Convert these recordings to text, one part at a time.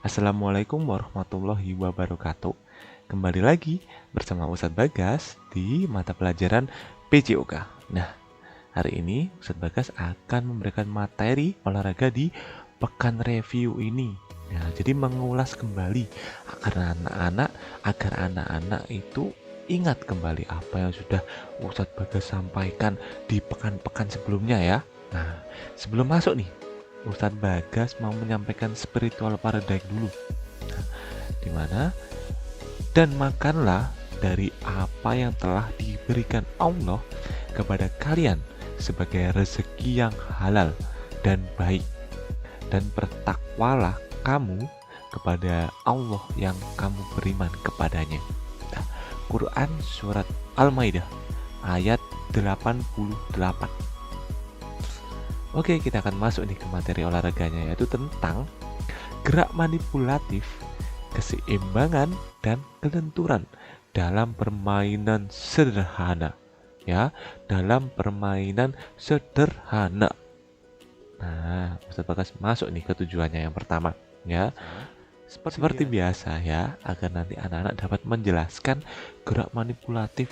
Assalamualaikum warahmatullahi wabarakatuh. Kembali lagi bersama Ustadz Bagas di mata pelajaran PJOK. Nah, hari ini Ustadz Bagas akan memberikan materi olahraga di pekan review ini. Nah, jadi mengulas kembali agar anak-anak itu ingat kembali apa yang sudah Ustadz Bagas sampaikan di pekan-pekan sebelumnya ya. Nah, sebelum masuk nih, Ustadz Bagas mau menyampaikan spiritual paradigm dulu, di mana dan makanlah dari apa yang telah diberikan Allah kepada kalian sebagai rezeki yang halal dan baik, dan bertakwalah kamu kepada Allah yang kamu beriman kepadanya. Nah, Quran surat Al-Maidah ayat 88. Oke, kita akan masuk nih ke materi olahraganya, yaitu tentang gerak manipulatif, keseimbangan, dan kelenturan dalam permainan sederhana. Ya, dalam permainan sederhana. Nah, Ustadz Bagas masuk nih ke tujuannya yang pertama, ya. Seperti biasa ya, agar nanti anak-anak dapat menjelaskan gerak manipulatif,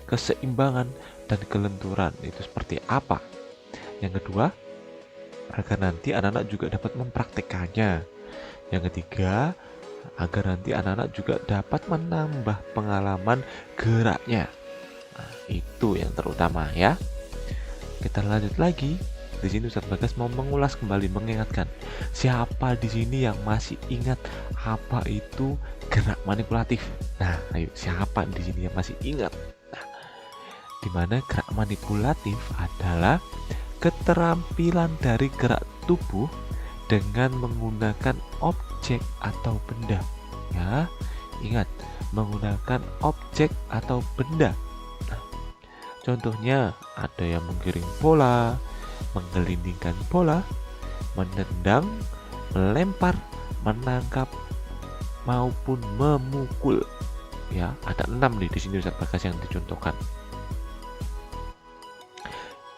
keseimbangan, dan kelenturan itu seperti apa. Yang kedua, agar nanti anak-anak juga dapat mempraktekannya. Yang ketiga, agar nanti anak-anak juga dapat menambah pengalaman geraknya. Nah, itu yang terutama ya. Kita lanjut lagi. Di sini Ustadz Bagas mau mengulas kembali, mengingatkan siapa di sini yang masih ingat apa itu gerak manipulatif. Nah, ayo siapa di sini yang masih ingat? Nah, di mana gerak manipulatif adalah keterampilan dari gerak tubuh dengan menggunakan objek atau benda. Ya, ingat, menggunakan objek atau benda. Nah, contohnya ada yang menggiring bola, menggelindingkan bola, menendang, melempar, menangkap, maupun memukul. Ya, ada 6 nih di sini Ustadz Bagas yang dicontohkan.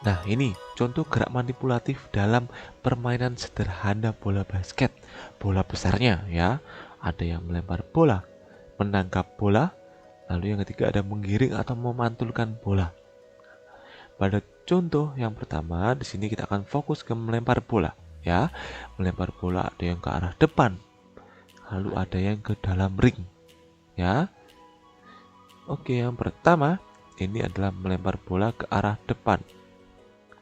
Nah, ini contoh gerak manipulatif dalam permainan sederhana bola basket. Bola besarnya ya, ada yang melempar bola, menangkap bola, lalu yang ketiga ada menggiring atau memantulkan bola. Pada contoh yang pertama, di sini kita akan fokus ke melempar bola ya. Melempar bola ada yang ke arah depan, lalu ada yang ke dalam ring ya. Oke, yang pertama ini adalah melempar bola ke arah depan.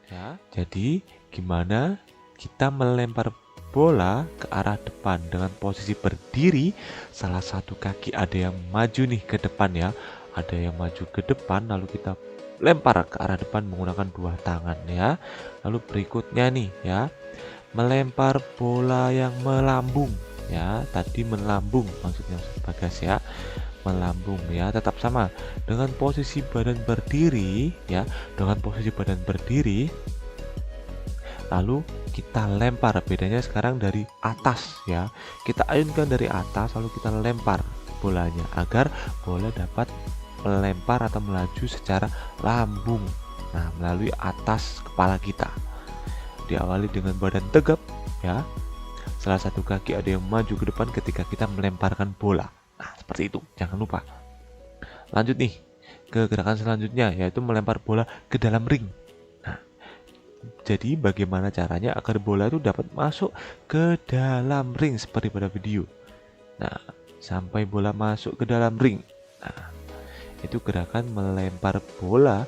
Ya, jadi gimana kita melempar bola ke arah depan dengan posisi berdiri, salah satu kaki ada yang maju nih ke depan ya, ada yang maju ke depan, lalu kita lempar ke arah depan menggunakan dua tangan ya. Lalu berikutnya nih ya, melempar bola yang melambung ya, tadi melambung maksudnya Bagas ya, melambung ya, tetap sama dengan posisi badan berdiri ya, dengan posisi badan berdiri, lalu kita lempar. Bedanya sekarang dari atas ya, kita ayunkan dari atas lalu kita lempar bolanya agar bola dapat melempar atau melaju secara lambung, nah melalui atas kepala kita. Diawali dengan badan tegap ya, salah satu kaki ada yang maju ke depan ketika kita melemparkan bola. Nah, seperti itu, jangan lupa. Lanjut nih ke gerakan selanjutnya, yaitu melempar bola ke dalam ring. Nah, jadi bagaimana caranya agar bola itu dapat masuk ke dalam ring seperti pada video. Nah, sampai bola masuk ke dalam ring. Nah, itu gerakan melempar bola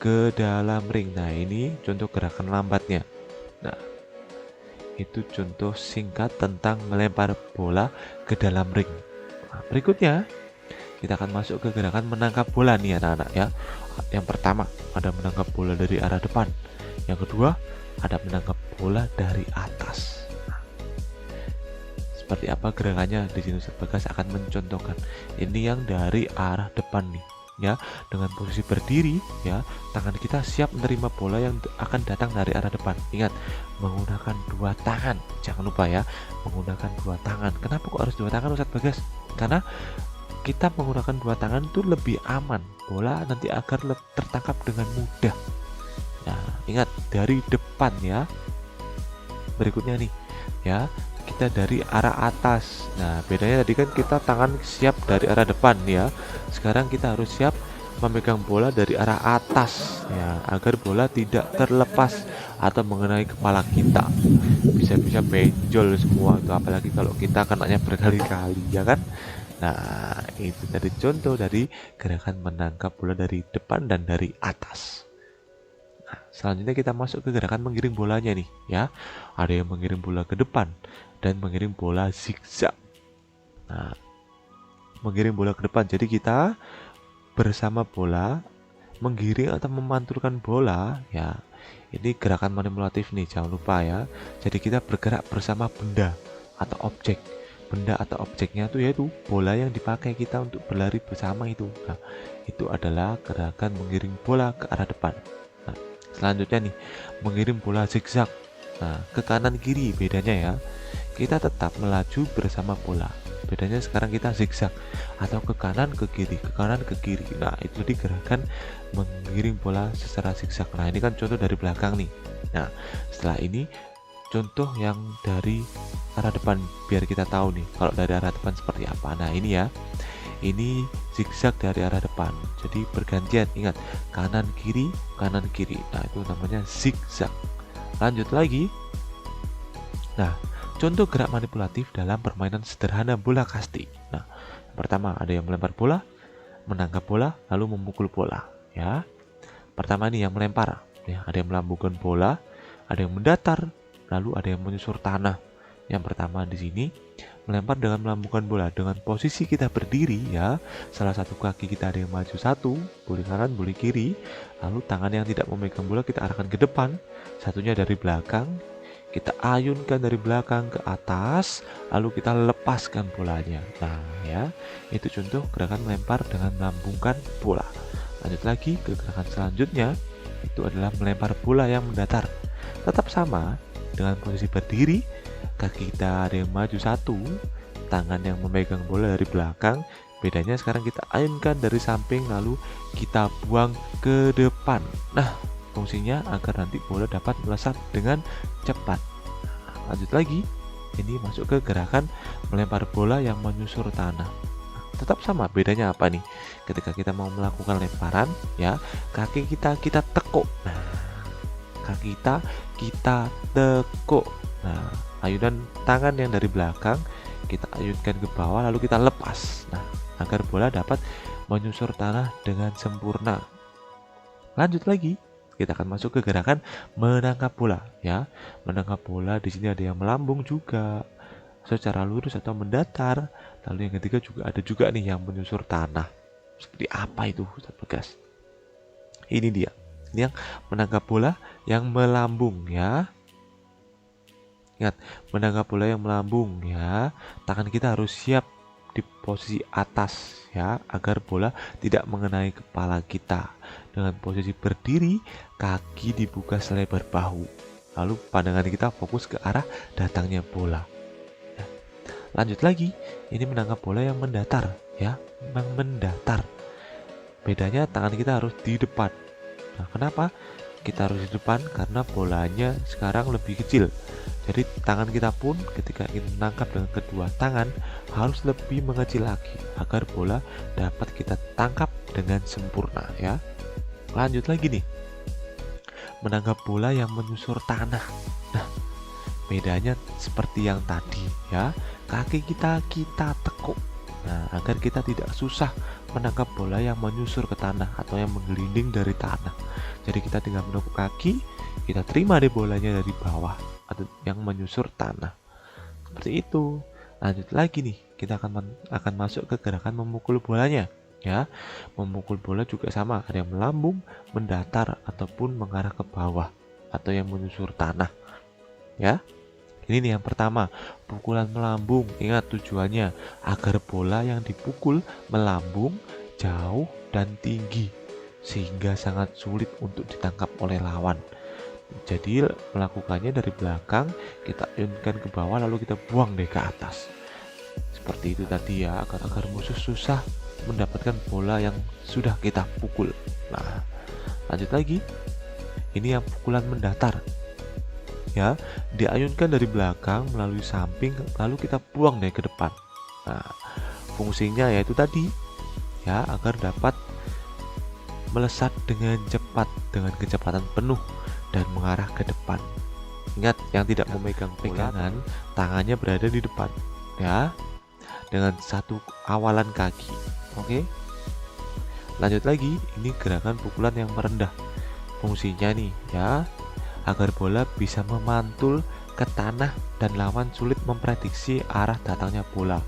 ke dalam ring. Nah, ini contoh gerakan lambatnya. Nah, itu contoh singkat tentang melempar bola ke dalam ring. Nah, berikutnya kita akan masuk ke gerakan menangkap bola nih anak-anak ya. Yang pertama ada menangkap bola dari arah depan. Yang kedua ada menangkap bola dari atas. Nah, seperti apa gerakannya di sini Ustadz Bagas akan mencontohkan. Ini yang dari arah depan nih ya, dengan posisi berdiri ya, tangan kita siap menerima bola yang akan datang dari arah depan. Ingat, menggunakan dua tangan, jangan lupa ya, menggunakan dua tangan. Kenapa kok harus dua tangan Ustadz Bagas? Karena kita menggunakan dua tangan itu lebih aman, bola nanti agar tertangkap dengan mudah. Nah, ingat dari depan ya. Berikutnya nih ya, kita dari arah atas. Nah, bedanya tadi kan kita tangan siap dari arah depan ya. Sekarang kita harus siap memegang bola dari arah atas ya, agar bola tidak terlepas atau mengenai kepala kita. Bisa-bisa benjol semua itu, apalagi kalau kita kenanya berkali-kali ya kan. Nah, itu tadi contoh dari gerakan menangkap bola dari depan dan dari atas. Selanjutnya kita masuk ke gerakan menggiring bolanya nih ya. Ada yang mengiring bola ke depan dan mengiring bola zigzag. Nah, mengiring bola ke depan. Jadi kita bersama bola menggiring atau memantulkan bola ya. Ini gerakan manipulatif nih, jangan lupa ya. Jadi kita bergerak bersama benda atau objek. Benda atau objeknya itu yaitu bola yang dipakai kita untuk berlari bersama itu. Nah, itu adalah gerakan mengiring bola ke arah depan. Nah, selanjutnya nih, mengirim bola zigzag. Nah, ke kanan kiri bedanya ya. Kita tetap melaju bersama bola. Bedanya sekarang kita zigzag atau ke kanan ke kiri, ke kanan ke kiri. Nah, itu di gerakan mengiring bola secara zigzag. Nah, ini kan contoh dari belakang nih. Nah, setelah ini contoh yang dari arah depan biar kita tahu nih kalau dari arah depan seperti apa. Nah, ini ya. Ini zigzag dari arah depan. Jadi bergantian, ingat, kanan kiri, kanan kiri. Nah, itu namanya zigzag. Lanjut lagi. Nah, contoh gerak manipulatif dalam permainan sederhana bola kasti. Nah, pertama ada yang melempar bola, menangkap bola, lalu memukul bola. Ya, pertama ini yang melempar. Ya, ada yang melambungkan bola, ada yang mendatar, lalu ada yang menyusur tanah. Yang pertama di sini melempar dengan melambungkan bola dengan posisi kita berdiri ya. Salah satu kaki kita ada yang maju satu, boleh kanan, boleh kiri. Lalu tangan yang tidak memegang bola kita arahkan ke depan, satunya dari belakang. Kita ayunkan dari belakang ke atas, lalu kita lepaskan bolanya. Nah, ya, itu contoh gerakan melempar dengan melambungkan bola. Lanjut lagi ke gerakan selanjutnya, itu adalah melempar bola yang mendatar. Tetap sama dengan posisi berdiri, kaki kita ada yang maju satu, tangan yang memegang bola dari belakang. Bedanya sekarang kita ayunkan dari samping, lalu kita buang ke depan. Nah, fungsinya agar nanti bola dapat melesat dengan cepat. Lanjut lagi, ini masuk ke gerakan melempar bola yang menyusur tanah. Tetap sama, bedanya apa nih? Ketika kita mau melakukan lemparan ya, kaki kita tekuk. Nah, kaki kita tekuk. Nah, ayunan tangan yang dari belakang kita ayunkan ke bawah, lalu kita lepas. Nah, agar bola dapat menyusur tanah dengan sempurna. Lanjut lagi, kita akan masuk ke gerakan menangkap bola ya. Menangkap bola di sini ada yang melambung juga secara lurus atau mendatar. Lalu yang ketiga juga ada juga nih yang menyusur tanah. Seperti apa itu, Ustaz Bagas? Ini dia. Ini yang menangkap bola yang melambung ya. Ingat, menangkap bola yang melambung ya. Tangan kita harus siap di posisi atas ya, agar bola tidak mengenai kepala kita. Dengan posisi berdiri, kaki dibuka selebar bahu. Lalu pandangan kita fokus ke arah datangnya bola. Ya. Lanjut lagi, ini menangkap bola yang mendatar ya, yang mendatar. Bedanya tangan kita harus di depan. Nah, kenapa kita harus di depan? Karena bolanya sekarang lebih kecil. Jadi tangan kita pun ketika ingin menangkap dengan kedua tangan harus lebih mengecil lagi agar bola dapat kita tangkap dengan sempurna ya. Lanjut lagi nih, menangkap bola yang menyusur tanah. Nah, bedanya seperti yang tadi ya, kaki kita tekuk. Nah, agar kita tidak susah menangkap bola yang menyusur ke tanah atau yang menggelinding dari tanah. Jadi kita tinggal menekuk kaki, kita terima deh bolanya dari bawah atau yang menyusur tanah. Seperti itu. Lanjut lagi nih, kita akan masuk ke gerakan memukul bolanya. Ya, memukul bola juga sama, ada yang melambung, mendatar ataupun mengarah ke bawah atau yang menyusur tanah. Ya, ini nih yang pertama, pukulan melambung. Ingat tujuannya agar bola yang dipukul melambung jauh dan tinggi sehingga sangat sulit untuk ditangkap oleh lawan. Jadi melakukannya dari belakang, kita ayunkan ke bawah lalu kita buang deh ke atas. Seperti itu tadi ya, agar musuh susah mendapatkan bola yang sudah kita pukul. Nah, lanjut lagi. Ini yang pukulan mendatar. ya, diayunkan dari belakang melalui samping lalu kita buang deh ke depan. Nah, fungsinya yaitu tadi ya, agar dapat melesat dengan cepat dengan kecepatan penuh dan mengarah ke depan. Ingat, yang tidak memegang pegangan tangannya berada di depan ya, dengan satu awalan kaki. Oke, lanjut lagi, ini gerakan pukulan yang merendah. Fungsinya nih ya, agar bola bisa memantul ke tanah dan lawan sulit memprediksi arah datangnya bola.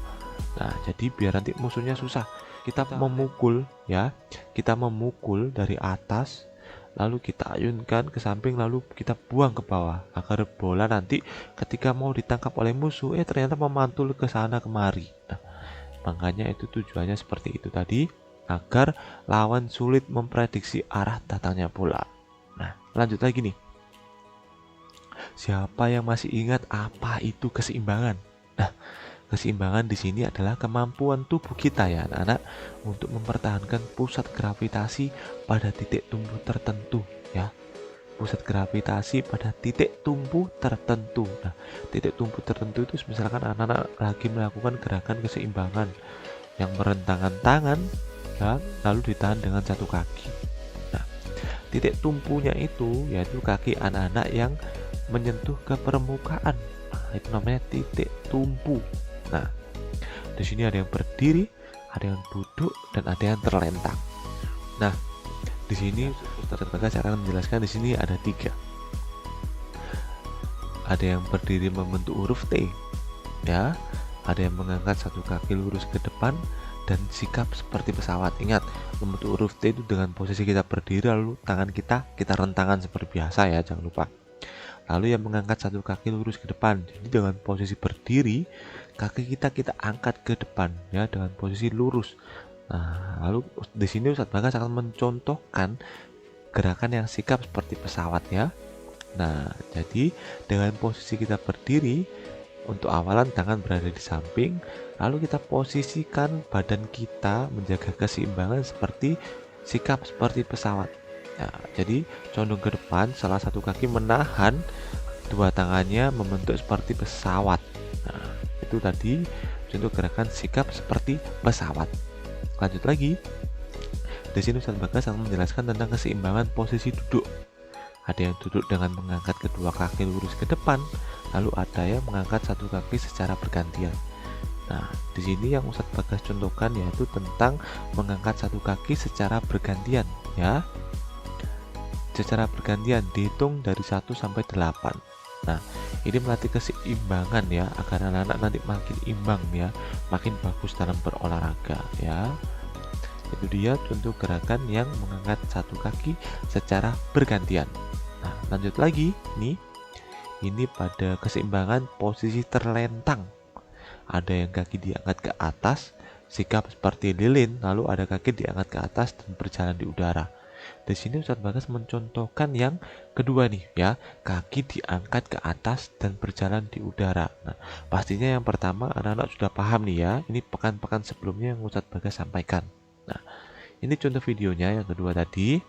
Nah, jadi biar nanti musuhnya susah, kita memukul ya, kita memukul dari atas lalu kita ayunkan ke samping lalu kita buang ke bawah, agar bola nanti ketika mau ditangkap oleh musuh ternyata memantul ke sana kemari. Nah, makanya itu tujuannya seperti itu tadi, agar lawan sulit memprediksi arah datangnya bola. Nah, lanjut lagi nih. Siapa yang masih ingat apa itu keseimbangan? Nah, keseimbangan di sini adalah kemampuan tubuh kita ya anak-anak untuk mempertahankan pusat gravitasi pada titik tumbuh tertentu ya. Pusat gravitasi pada titik tumbuh tertentu. Nah, titik tumbuh tertentu itu misalkan anak-anak lagi melakukan gerakan keseimbangan yang merentangkan tangan ya, lalu ditahan dengan satu kaki. Nah, titik tumpunya itu yaitu kaki anak-anak yang menyentuh ke permukaan. Nah, itu namanya titik tumpu. Nah, di sini ada yang berdiri, ada yang duduk, dan ada yang terlentang. Nah, di sini Ustaz Bagas akan menjelaskan di sini ada 3. Ada yang berdiri membentuk huruf T, ya. Ada yang mengangkat satu kaki lurus ke depan dan sikap seperti pesawat. Ingat, membentuk huruf T itu dengan posisi kita berdiri lalu tangan kita rentangkan seperti biasa ya, jangan lupa. Lalu yang mengangkat satu kaki lurus ke depan. Jadi dengan posisi berdiri, kaki kita angkat ke depan ya dengan posisi lurus. Nah, lalu di sini Ustadz Bagas akan mencontohkan gerakan yang sikap seperti pesawat ya. Nah, jadi dengan posisi kita berdiri, untuk awalan tangan berada di samping, lalu kita posisikan badan kita menjaga keseimbangan seperti sikap seperti pesawat. Nah, jadi condong ke depan, salah satu kaki menahan, dua tangannya membentuk seperti pesawat. Nah, itu tadi contoh gerakan sikap seperti pesawat. Lanjut lagi. Di sini Ustaz Bagas akan menjelaskan tentang keseimbangan posisi duduk. Ada yang duduk dengan mengangkat kedua kaki lurus ke depan, lalu ada yang mengangkat satu kaki secara bergantian. Nah, di sini yang Ustaz Bagas contohkan yaitu tentang mengangkat satu kaki secara bergantian ya. Secara bergantian dihitung dari 1 sampai 8. Nah, ini melatih keseimbangan ya, agar anak-anak nanti makin imbang ya, makin bagus dalam berolahraga ya. Itu dia contoh gerakan yang mengangkat satu kaki secara bergantian. Nah, lanjut lagi nih. Ini pada keseimbangan posisi terlentang. Ada yang kaki diangkat ke atas, sikap seperti lilin, lalu ada kaki diangkat ke atas dan berjalan di udara. Di sini Ustadz Bagas mencontohkan yang kedua nih ya, kaki diangkat ke atas dan berjalan di udara. Nah, pastinya yang pertama anak-anak sudah paham nih ya, ini pekan-pekan sebelumnya yang Ustadz Bagas sampaikan. Nah, ini contoh videonya yang kedua tadi.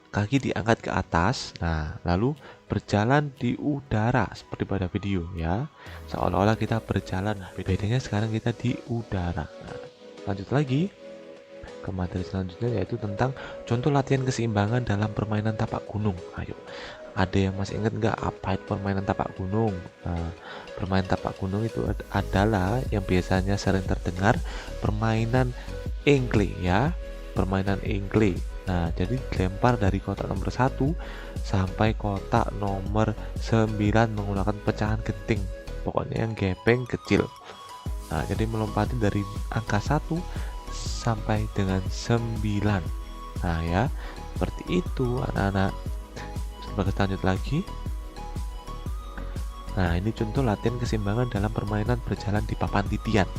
Kaki diangkat ke atas, nah lalu berjalan di udara seperti pada video ya, seolah-olah kita berjalan. Bedanya sekarang kita di udara. Nah, lanjut lagi ke materi selanjutnya yaitu tentang contoh latihan keseimbangan dalam permainan tapak gunung. Ayo, ada yang masih ingat nggak apa itu permainan tapak gunung? Nah, permainan tapak gunung itu adalah yang biasanya sering terdengar permainan engklek ya, permainan engklek. Nah, jadi dilempar dari kotak nomor 1 sampai kotak nomor 9 menggunakan pecahan genting. Pokoknya yang gepeng kecil. Nah, jadi melompati dari angka 1 sampai dengan 9. Nah, ya. Seperti itu anak-anak. Sebagai lanjut lagi. Nah, ini contoh latihan keseimbangan dalam permainan berjalan di papan titian.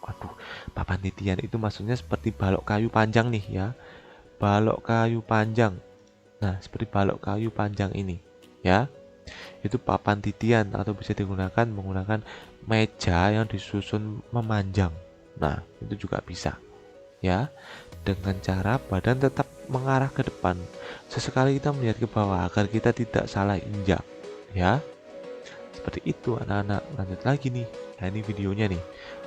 Waduh, papan titian itu maksudnya seperti balok kayu panjang nih ya. Balok kayu panjang. Nah, seperti balok kayu panjang ini ya. Itu papan titian atau bisa digunakan menggunakan meja yang disusun memanjang. Nah, itu juga bisa ya, dengan cara badan tetap mengarah ke depan. Sesekali kita melihat ke bawah agar kita tidak salah injak, ya. Seperti itu anak-anak. Lanjut lagi nih. Nah, ini videonya nih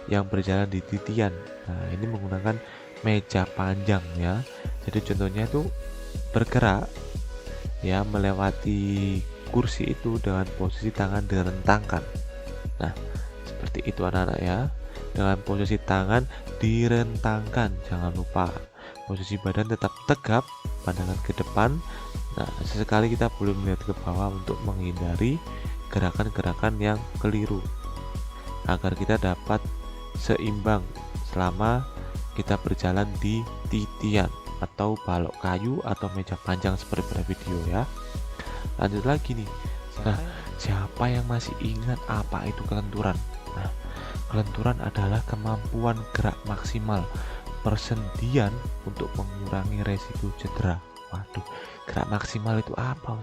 yang berjalan di titian. Nah, ini menggunakan meja panjang ya. Jadi contohnya itu bergerak ya melewati kursi itu dengan posisi tangan direntangkan. Nah, seperti itu anak-anak ya. Dengan posisi tangan direntangkan, jangan lupa. Posisi badan tetap tegap, pandangan ke depan. Nah, sesekali kita boleh melihat ke bawah untuk menghindari gerakan-gerakan yang keliru agar kita dapat seimbang selama kita berjalan di titian atau balok kayu atau meja panjang seperti pada video ya. Lanjut lagi nih. Nah, siapa yang masih ingat apa itu kelenturan? Nah, kelenturan adalah kemampuan gerak maksimal persendian untuk mengurangi resiko cedera. Waduh, gerak maksimal itu apa?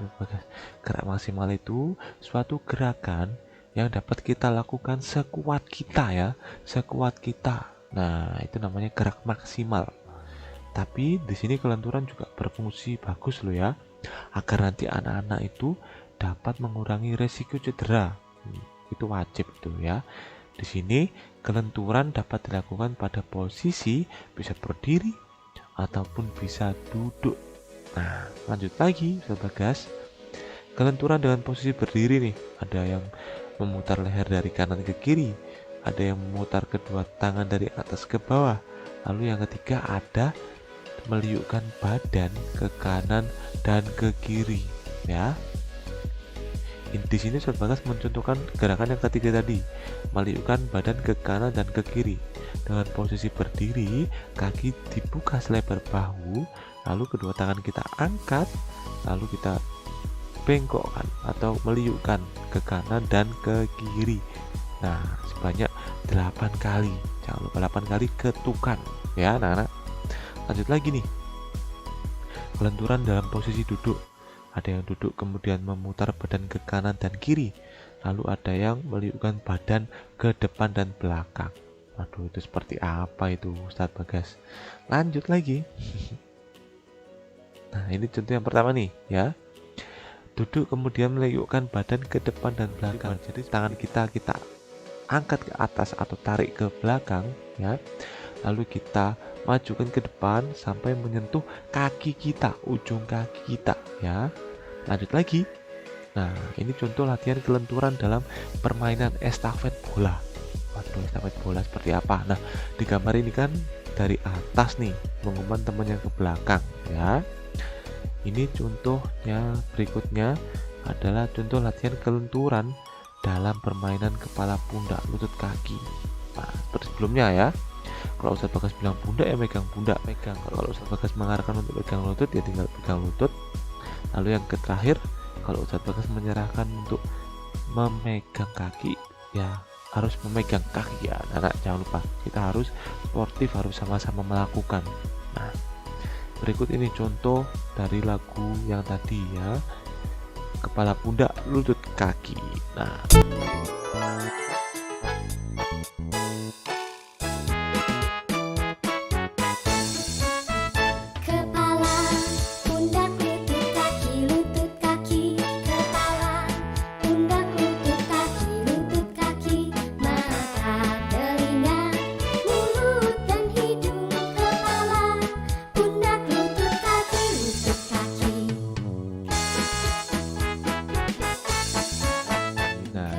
Gerak maksimal itu suatu gerakan yang dapat kita lakukan sekuat kita ya, sekuat kita. Nah, itu namanya gerak maksimal. Tapi di sini kelenturan juga berfungsi bagus loh ya, agar nanti anak-anak itu dapat mengurangi resiko cedera. Itu wajib tuh ya. Di sini kelenturan dapat dilakukan pada posisi bisa berdiri ataupun bisa duduk. Nah, lanjut lagi Sobat Bagas. Kelenturan dengan posisi berdiri nih, ada yang memutar leher dari kanan ke kiri, ada yang memutar kedua tangan dari atas ke bawah. Lalu yang ketiga ada meliukkan badan ke kanan dan ke kiri ya. Di sini Sobat Bagas mencontohkan gerakan yang ketiga tadi, meliukkan badan ke kanan dan ke kiri. Dengan posisi berdiri, kaki dibuka selebar bahu, lalu kedua tangan kita angkat, lalu kita bengkokkan atau meliukkan ke kanan dan ke kiri. Nah, sebanyak 8 kali. Jangan lupa 8 kali ketukan ya anak-anak. Lanjut lagi nih. Kelenturan dalam posisi duduk. Ada yang duduk kemudian memutar badan ke kanan dan kiri. Lalu ada yang meliukkan badan ke depan dan belakang. Waduh, itu seperti apa itu Ustadz Bagas? Lanjut lagi. Nah, ini contoh yang pertama nih ya. Duduk kemudian meliukkan badan ke depan dan belakang. Jadi tangan kita angkat ke atas atau tarik ke belakang ya. Lalu kita majukan ke depan sampai menyentuh kaki kita, ujung kaki kita ya. Lanjut lagi. Nah, ini contoh latihan kelenturan dalam permainan estafet bola. Waduh, estafet bola seperti apa? Nah, di gambar ini kan dari atas nih mengumpan temannya ke belakang ya. Ini contohnya berikutnya adalah contoh latihan kelenturan dalam permainan kepala pundak lutut kaki. Nah, seperti sebelumnya ya. Kalau Ustadz Bagas bilang pundak ya megang pundak, pegang. Kalau Ustadz Bagas mengarahkan untuk pegang lutut ya tinggal pegang lutut. Lalu yang terakhir, kalau Ustadz Bagas menyerahkan untuk memegang kaki ya harus memegang kaki ya anak-anak. Jangan lupa kita harus sportif, harus sama-sama melakukan. Nah, berikut ini contoh dari lagu yang tadi ya, kepala pundak lutut kaki. Nah,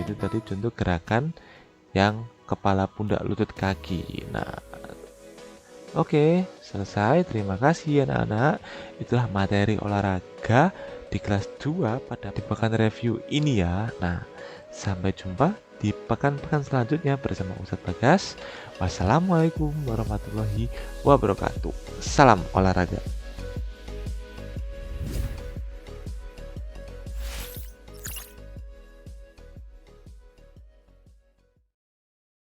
itu tadi contoh gerakan yang kepala pundak lutut kaki. Nah, oke, selesai. Terima kasih anak-anak. Itulah materi olahraga di kelas 2 pada pekan review ini ya. Nah, sampai jumpa di pekan-pekan selanjutnya bersama Ustadz Bagas. Wassalamualaikum warahmatullahi wabarakatuh. Salam olahraga.